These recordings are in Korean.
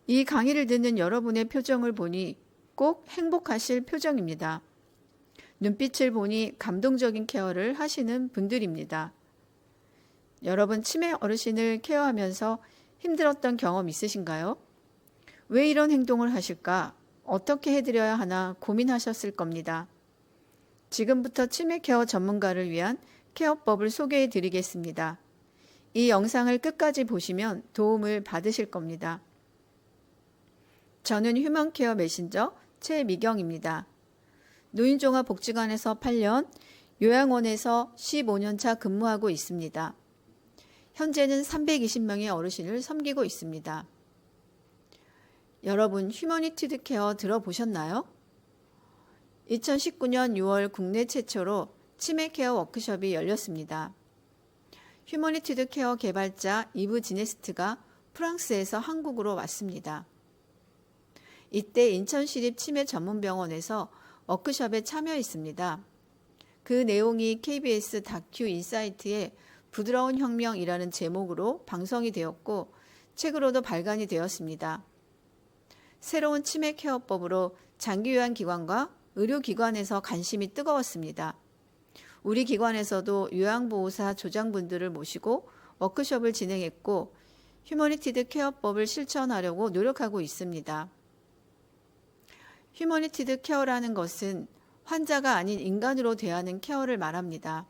이 강의를 듣는 여러분의 표정을 보니 꼭 행복하실 표정입니다. 눈빛을 보니 감동적인 케어를 하시는 분들입니다. 여러분 치매 어르신을 케어하면서 힘들었던 경험 있으신가요? 왜 이런 행동을 하실까? 어떻게 해드려야 하나 고민하셨을 겁니다. 지금부터 치매 케어 전문가를 위한 케어법을 소개해 드리겠습니다. 이 영상을 끝까지 보시면 도움을 받으실 겁니다. 저는 휴먼케어 메신저 최미경입니다. 노인종합복지관에서 8년, 요양원에서 15년 차 근무하고 있습니다. 현재는 320명의 어르신을 섬기고 있습니다. 여러분, 휴머니티드 케어 들어보셨나요? 2019년 6월 국내 최초로 치매 케어 워크숍이 열렸습니다. 휴머니티드 케어 개발자 이브 지네스트가 프랑스에서 한국으로 왔습니다. 이때 인천시립 치매 전문병원에서 워크숍에 참여했습니다. 그 내용이 KBS 다큐 인사이트의 부드러운 혁명이라는 제목으로 방송이 되었고 책으로도 발간이 되었습니다. 새로운 치매 케어법으로 장기요양기관과 의료기관에서 관심이 뜨거웠습니다. 우리 기관에서도 요양보호사 조장분들을 모시고 워크숍을 진행했고 휴머니티드 케어법을 실천하려고 노력하고 있습니다. 휴머니티드 케어라는 것은 환자가 아닌 인간으로 대하는 케어를 말합니다.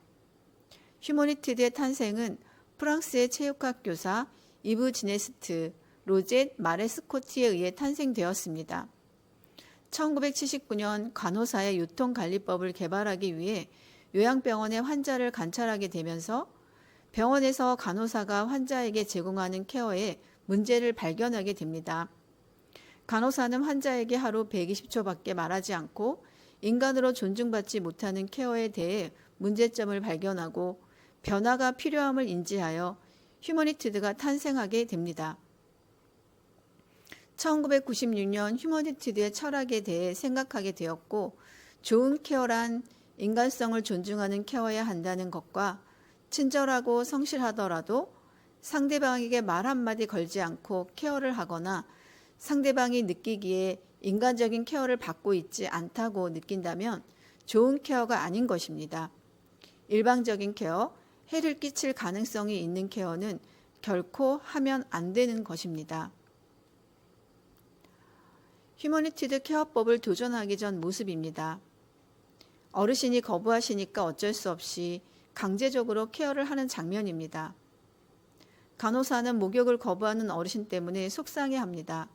휴머니티드의 탄생은 프랑스의 체육학 교사 이브 지네스트, 로젯 마레스코티에 의해 탄생되었습니다. 1979년 간호사의 유통관리법을 개발하기 위해 요양병원의 환자를 관찰하게 되면서 병원에서 간호사가 환자에게 제공하는 케어에 문제를 발견하게 됩니다. 간호사는 환자에게 하루 120초밖에 말하지 않고 인간으로 존중받지 못하는 케어에 대해 문제점을 발견하고 변화가 필요함을 인지하여 휴머니티드가 탄생하게 됩니다. 1996년 휴머니티드의 철학에 대해 생각하게 되었고 좋은 케어란 인간성을 존중하는 케어여야 한다는 것과 친절하고 성실하더라도 상대방에게 말 한마디 걸지 않고 케어를 하거나 상대방이 느끼기에 인간적인 케어를 받고 있지 않다고 느낀다면 좋은 케어가 아닌 것입니다. 일방적인 케어, 해를 끼칠 가능성이 있는 케어는 결코 하면 안 되는 것입니다. 휴머니티드 케어법을 도전하기 전 모습입니다. 어르신이 거부하시니까 어쩔 수 없이 강제적으로 케어를 하는 장면입니다. 간호사는 목욕을 거부하는 어르신 때문에 속상해합니다.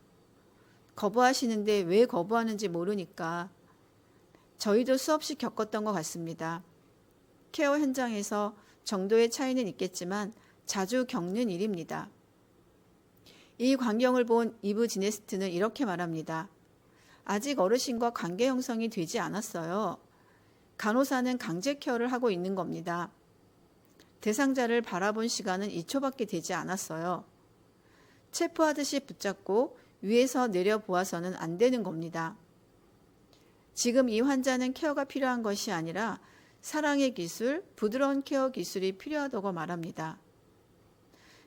거부하시는데 왜 거부하는지 모르니까 저희도 수없이 겪었던 것 같습니다. 케어 현장에서 정도의 차이는 있겠지만 자주 겪는 일입니다. 이 광경을 본 이브 지네스트는 이렇게 말합니다. 아직 어르신과 관계 형성이 되지 않았어요. 간호사는 강제 케어를 하고 있는 겁니다. 대상자를 바라본 시간은 2초밖에 되지 않았어요. 체포하듯이 붙잡고 위에서 내려보아서는 안 되는 겁니다. 지금 이 환자는 케어가 필요한 것이 아니라 사랑의 기술, 부드러운 케어 기술이 필요하다고 말합니다.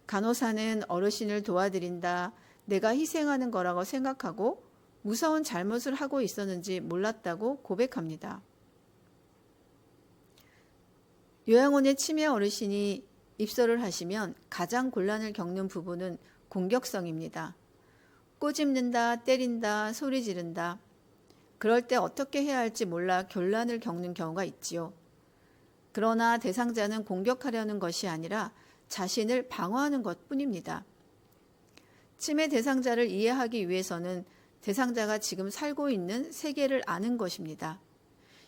간호사는 어르신을 도와드린다, 내가 희생하는 거라고 생각하고 무서운 잘못을 하고 있었는지 몰랐다고 고백합니다. 요양원의 치매 어르신이 입소를 하시면 가장 곤란을 겪는 부분은 공격성입니다. 꼬집는다, 때린다, 소리 지른다. 그럴 때 어떻게 해야 할지 몰라 곤란을 겪는 경우가 있지요. 그러나 대상자는 공격하려는 것이 아니라 자신을 방어하는 것뿐입니다. 치매 대상자를 이해하기 위해서는 대상자가 지금 살고 있는 세계를 아는 것입니다.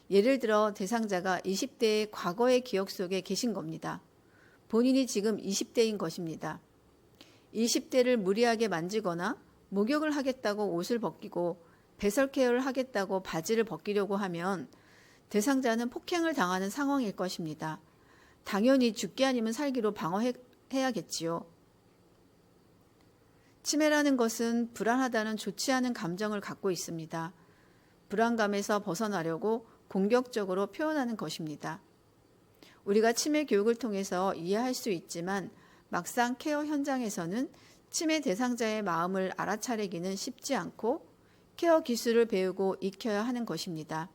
예를 들어 대상자가 20대의 과거의 기억 속에 계신 겁니다. 본인이 지금 20대인 것입니다. 20대를 무리하게 만지거나 목욕을 하겠다고 옷을 벗기고 배설 케어를 하겠다고 바지를 벗기려고 하면 대상자는 폭행을 당하는 상황일 것입니다. 당연히 죽기 아니면 살기로 방어해야겠지요. 치매라는 것은 불안하다는 좋지 않은 감정을 갖고 있습니다. 불안감에서 벗어나려고 공격적으로 표현하는 것입니다. 우리가 치매 교육을 통해서 이해할 수 있지만 막상 케어 현장에서는 치매 대상자의 마음을 알아차리기는 쉽지 않고 케어 기술을 배우고 익혀야 하는 것입니다.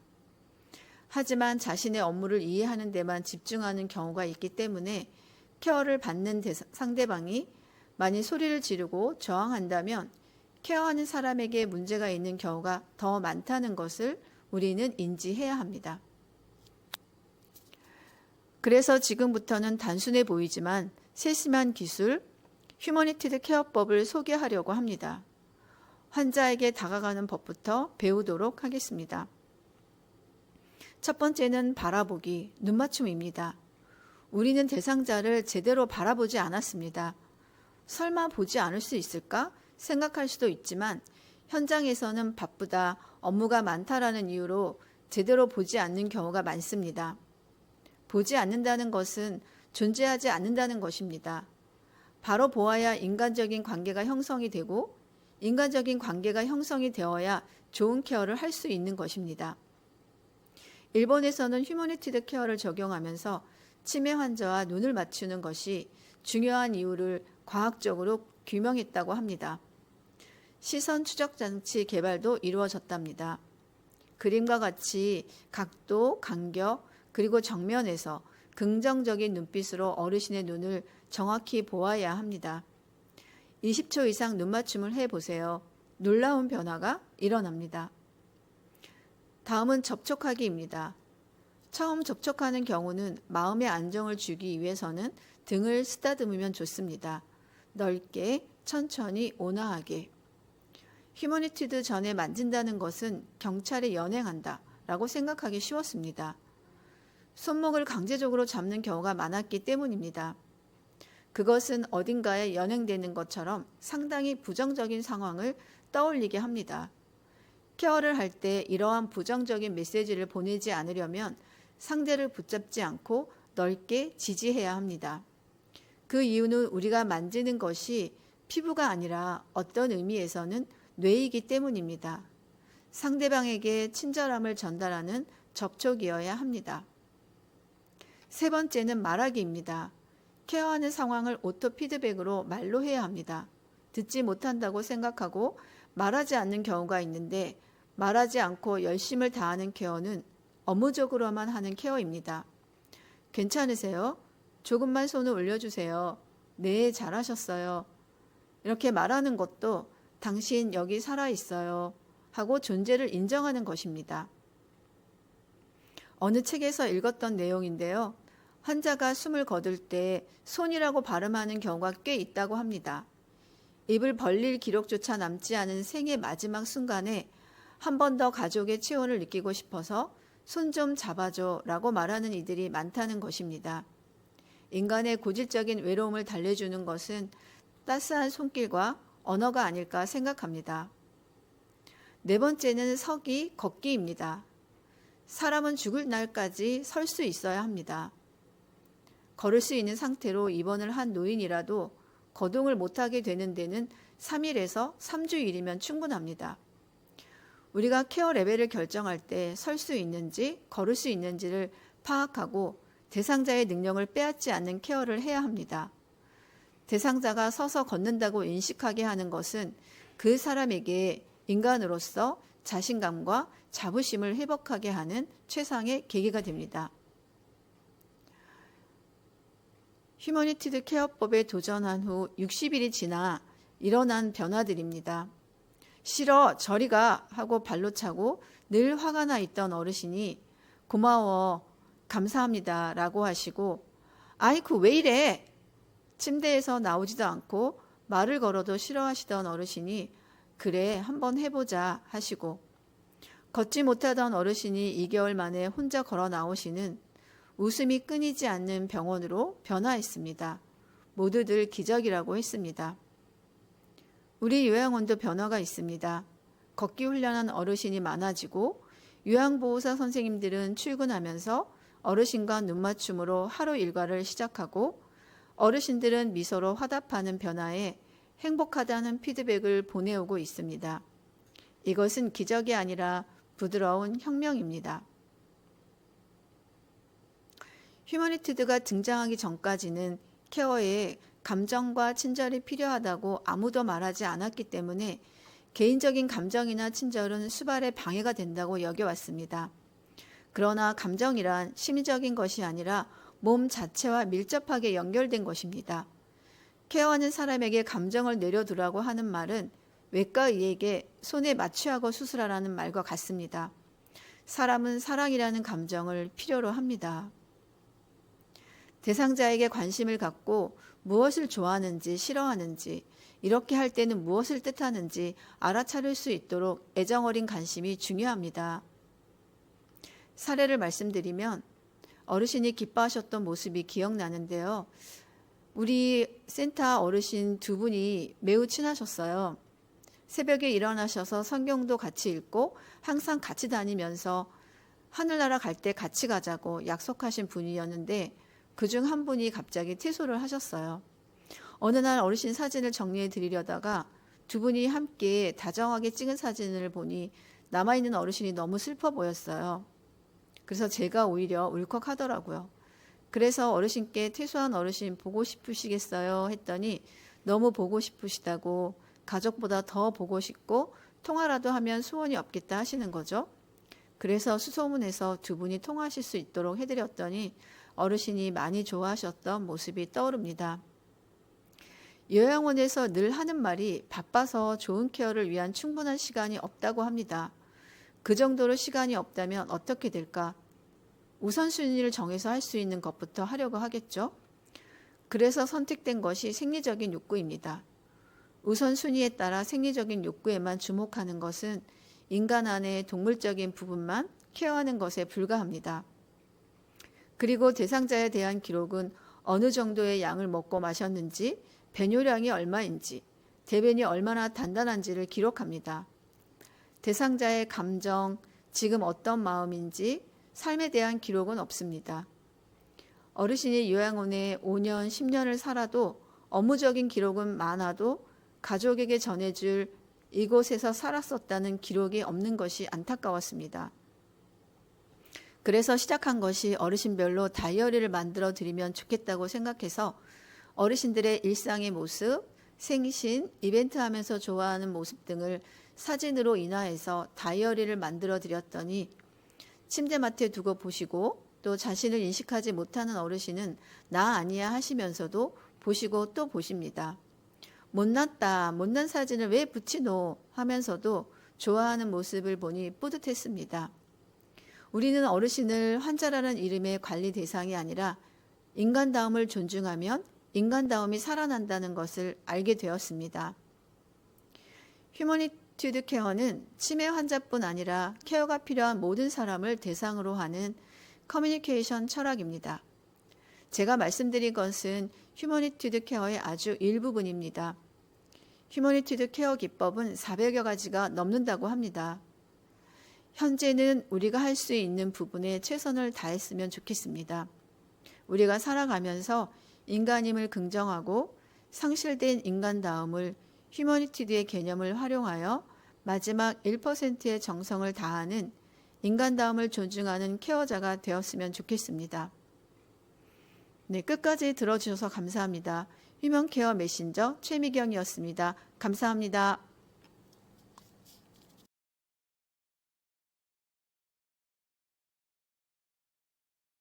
하지만 자신의 업무를 이해하는 데만 집중하는 경우가 있기 때문에 케어를 받는 상대방이 만일 소리를 지르고 저항한다면 케어하는 사람에게 문제가 있는 경우가 더 많다는 것을 우리는 인지해야 합니다. 그래서 지금부터는 단순해 보이지만 세심한 기술, 휴머니티드 케어법을 소개하려고 합니다. 환자에게 다가가는 법부터 배우도록 하겠습니다. 첫 번째는 바라보기, 눈맞춤입니다. 우리는 대상자를 제대로 바라보지 않았습니다. 설마 보지 않을 수 있을까 생각할 수도 있지만 현장에서는 바쁘다, 업무가 많다라는 이유로 제대로 보지 않는 경우가 많습니다. 보지 않는다는 것은 존재하지 않는다는 것입니다. 바로 보아야 인간적인 관계가 형성이 되고 인간적인 관계가 형성이 되어야 좋은 케어를 할 수 있는 것입니다. 일본에서는 휴머니티드 케어를 적용하면서 치매 환자와 눈을 맞추는 것이 중요한 이유를 과학적으로 규명했다고 합니다. 시선 추적 장치 개발도 이루어졌답니다. 그림과 같이 각도, 간격, 그리고 정면에서 긍정적인 눈빛으로 어르신의 눈을 정확히 보아야 합니다. 20초 이상 눈맞춤을 해보세요. 놀라운 변화가 일어납니다. 다음은 접촉하기입니다. 처음 접촉하는 경우는 마음의 안정을 주기 위해서는 등을 쓰다듬으면 좋습니다. 넓게, 천천히, 온화하게. 휴머니티드 전에 만진다는 것은 경찰에 연행한다 라고 생각하기 쉬웠습니다. 손목을 강제적으로 잡는 경우가 많았기 때문입니다. 그것은 어딘가에 연행되는 것처럼 상당히 부정적인 상황을 떠올리게 합니다. 케어를 할 때 이러한 부정적인 메시지를 보내지 않으려면 상대를 붙잡지 않고 넓게 지지해야 합니다. 그 이유는 우리가 만지는 것이 피부가 아니라 어떤 의미에서는 뇌이기 때문입니다. 상대방에게 친절함을 전달하는 접촉이어야 합니다. 세 번째는 말하기입니다. 케어하는 상황을 오토 피드백으로 말로 해야 합니다. 듣지 못한다고 생각하고 말하지 않는 경우가 있는데 말하지 않고 열심을 다하는 케어는 업무적으로만 하는 케어입니다. 괜찮으세요? 조금만 손을 올려주세요. 네, 잘하셨어요. 이렇게 말하는 것도 당신 여기 살아있어요 하고 존재를 인정하는 것입니다. 어느 책에서 읽었던 내용인데요. 환자가 숨을 거둘 때 손이라고 발음하는 경우가 꽤 있다고 합니다. 입을 벌릴 기록조차 남지 않은 생의 마지막 순간에 한 번 더 가족의 체온을 느끼고 싶어서 손 좀 잡아줘 라고 말하는 이들이 많다는 것입니다. 인간의 고질적인 외로움을 달래주는 것은 따스한 손길과 언어가 아닐까 생각합니다. 네 번째는 서기, 걷기입니다. 사람은 죽을 날까지 설 수 있어야 합니다. 걸을 수 있는 상태로 입원을 한 노인이라도 거동을 못하게 되는 데는 3일에서 3주일이면 충분합니다. 우리가 케어 레벨을 결정할 때 설 수 있는지 걸을 수 있는지를 파악하고 대상자의 능력을 빼앗지 않는 케어를 해야 합니다. 대상자가 서서 걷는다고 인식하게 하는 것은 그 사람에게 인간으로서 자신감과 자부심을 회복하게 하는 최상의 계기가 됩니다. 휴머니티드 케어법에 도전한 후 60일이 지나 일어난 변화들입니다. 싫어, 저리 가 하고 발로 차고 늘 화가 나 있던 어르신이 고마워, 감사합니다 라고 하시고 아이쿠 왜 이래? 침대에서 나오지도 않고 말을 걸어도 싫어하시던 어르신이 그래 한번 해보자 하시고 걷지 못하던 어르신이 2개월 만에 혼자 걸어 나오시는 웃음이 끊이지 않는 병원으로 변화했습니다. 모두들 기적이라고 했습니다. 우리 요양원도 변화가 있습니다. 걷기 훈련한 어르신이 많아지고 요양보호사 선생님들은 출근하면서 어르신과 눈맞춤으로 하루 일과를 시작하고 어르신들은 미소로 화답하는 변화에 행복하다는 피드백을 보내오고 있습니다. 이것은 기적이 아니라 부드러운 혁명입니다. 휴머니티드가 등장하기 전까지는 케어에 감정과 친절이 필요하다고 아무도 말하지 않았기 때문에 개인적인 감정이나 친절은 수발의 방해가 된다고 여겨왔습니다. 그러나 감정이란 심리적인 것이 아니라 몸 자체와 밀접하게 연결된 것입니다. 케어하는 사람에게 감정을 내려두라고 하는 말은 외과 의에게 손에 마취하고 수술하라는 말과 같습니다. 사람은 사랑이라는 감정을 필요로 합니다. 대상자에게 관심을 갖고 무엇을 좋아하는지 싫어하는지, 이렇게 할 때는 무엇을 뜻하는지 알아차릴 수 있도록 애정어린 관심이 중요합니다. 사례를 말씀드리면 어르신이 기뻐하셨던 모습이 기억나는데요. 우리 센터 어르신 두 분이 매우 친하셨어요. 새벽에 일어나셔서 성경도 같이 읽고 항상 같이 다니면서 하늘나라 갈 때 같이 가자고 약속하신 분이었는데 그중 한 분이 갑자기 퇴소를 하셨어요. 어느 날 어르신 사진을 정리해 드리려다가 두 분이 함께 다정하게 찍은 사진을 보니 남아있는 어르신이 너무 슬퍼 보였어요. 그래서 제가 오히려 울컥하더라고요. 그래서 어르신께 퇴소한 어르신 보고 싶으시겠어요? 했더니 너무 보고 싶으시다고, 가족보다 더 보고 싶고 통화라도 하면 소원이 없겠다 하시는 거죠. 그래서 수소문해서 두 분이 통화하실 수 있도록 해드렸더니 어르신이 많이 좋아하셨던 모습이 떠오릅니다. 요양원에서 늘 하는 말이 바빠서 좋은 케어를 위한 충분한 시간이 없다고 합니다. 그 정도로 시간이 없다면 어떻게 될까? 우선순위를 정해서 할 수 있는 것부터 하려고 하겠죠. 그래서 선택된 것이 생리적인 욕구입니다. 우선순위에 따라 생리적인 욕구에만 주목하는 것은 인간 안의 동물적인 부분만 케어하는 것에 불과합니다. 그리고 대상자에 대한 기록은 어느 정도의 양을 먹고 마셨는지, 배뇨량이 얼마인지, 대변이 얼마나 단단한지를 기록합니다. 대상자의 감정, 지금 어떤 마음인지, 삶에 대한 기록은 없습니다. 어르신이 요양원에 5년, 10년을 살아도 업무적인 기록은 많아도 가족에게 전해줄 이곳에서 살았었다는 기록이 없는 것이 안타까웠습니다. 그래서 시작한 것이 어르신별로 다이어리를 만들어 드리면 좋겠다고 생각해서 어르신들의 일상의 모습, 생신, 이벤트 하면서 좋아하는 모습 등을 사진으로 인화해서 다이어리를 만들어 드렸더니 침대맡에 두고 보시고 또 자신을 인식하지 못하는 어르신은 나 아니야 하시면서도 보시고 또 보십니다. 못났다, 못난 사진을 왜 붙이노 하면서도 좋아하는 모습을 보니 뿌듯했습니다. 우리는 어르신을 환자라는 이름의 관리 대상이 아니라 인간다움을 존중하면 인간다움이 살아난다는 것을 알게 되었습니다. 휴머니티드 케어는 치매 환자뿐 아니라 케어가 필요한 모든 사람을 대상으로 하는 커뮤니케이션 철학입니다. 제가 말씀드린 것은 휴머니티드 케어의 아주 일부분입니다. 휴머니티드 케어 기법은 400여 가지가 넘는다고 합니다. 현재는 우리가 할 수 있는 부분에 최선을 다했으면 좋겠습니다. 우리가 살아가면서 인간임을 긍정하고 상실된 인간다움을 휴머니티드의 개념을 활용하여 마지막 1%의 정성을 다하는 인간다움을 존중하는 케어자가 되었으면 좋겠습니다. 네, 끝까지 들어주셔서 감사합니다. 휴먼케어 메신저 최미경이었습니다. 감사합니다.